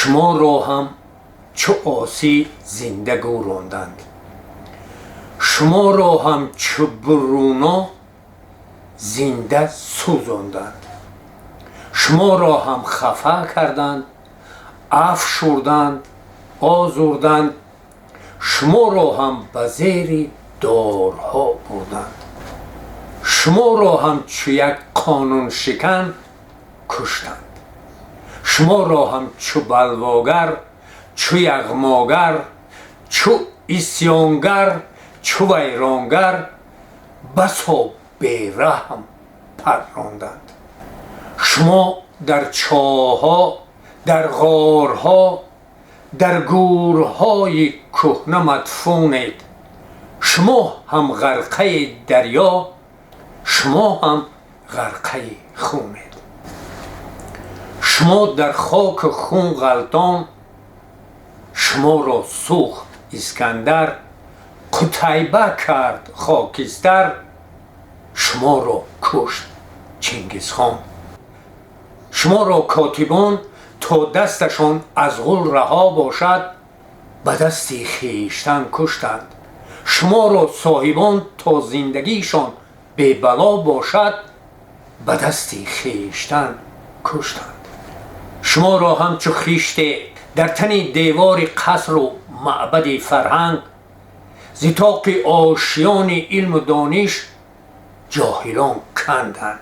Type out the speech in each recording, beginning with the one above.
شما را هم چو عاصی زنده گوراندند، شما را هم چو برونا زنده سوزاندند، شما را هم خفه کردند، افشردند، آزردند، شما را هم به زیر دارها بردند، شما را هم چو یک قانون شکن کشتند، شما را هم چو بلواگر، چو یغماگر، چو عصیانگر، چو ویرانگر بسا بیرحم پراندند. شما در چاه‌ها، در غارها، در گورهای کهنه مدفونید، شما هم غرقه دریا، شما هم غرقه خونید. شما در خاک خون غلطان، شما را سوخت اسکندر، قتیبه کرد خاکستر، شما را کشت چنگیزخان. شما را کاتبان تا دستشان از غل رها باشد به دست خویشتن کشتند، شما را صاحبان تا زندگیشان بی بلا باشد به دست خویشتن کشتند. شما را همچو خیشته در تن دیوار قصر و معبد فرهنگ، ز طاق آشیان علم و دانش جاهلان کندند.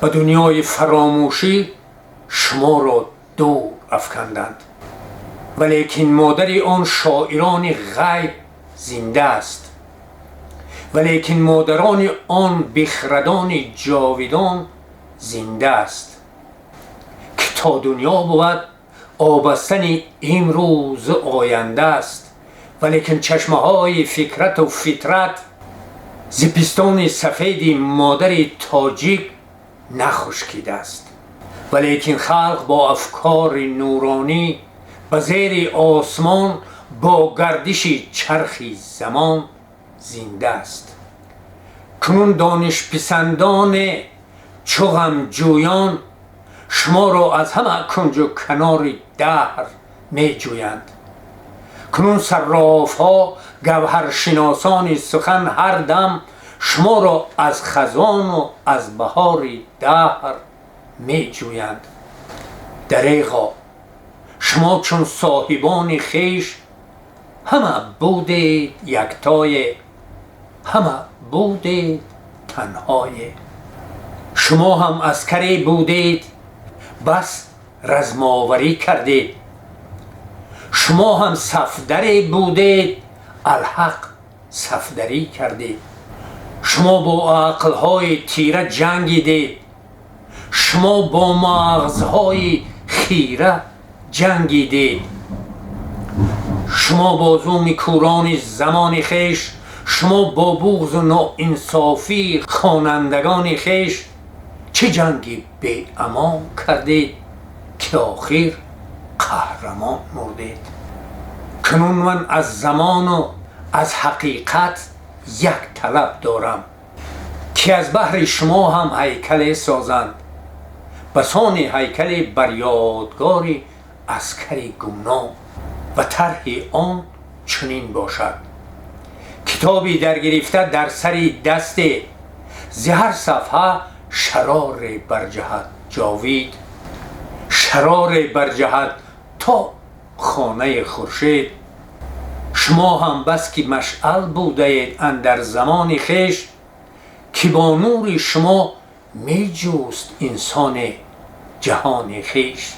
به دنیای فراموشی شما را دور افکندند، ولیکن مادر آن شاعران غیب زنده است، ولیکن مادران آن بخردان جاویدان زنده است، که تا دنیا بود آبستن امروز آینده است، ولیکن چشمه های فکرت و فطرت ز پستان سفید مادر تاجیک نخشکیده است، ولیکن خلق با افکار نورانی به زیر آسمان با گردش چرخ زمان زنده است. کنون دانش پسندان چو غمجویان شما را از همه کنج و کنار دهر می جویند. کنون صراف ها گوهرشناسان سخن هر دم شما را از خزان و از بهار دهر می جویند. دریغا شما چون صاحبان خویش همه بودید یکتای، همه بودید تنهای. شما هم عسکری بودید بس رزماوری کردید، شما هم صفدری بودید الحق صفدری کردید. شما با عقلهای تیره جنگیدید، شما با مغزهای خیره جنگیدید. شما با ظلم کوران زمان خویش، شما با بغض و ناانصافی خوانندگان خویش چه جنگی بی امان کردید که آخر قهرمان مردید. کنون من از زمان و از حقیقت یک طلب دارم که از بهر شما هم هیکل سازند، بسان هیکل بر یادگار عسکر گمنام، و طرح آن چنین باشد: کتابی در گرفته در سر دست، ز هر صفحه شرار برجهد جاوید، شرار برجهد تا خانه خورشید. شما هم بس که مشعل بوده اید اندر زمان خویش، که با نور شما می جست انسان جهان خویش.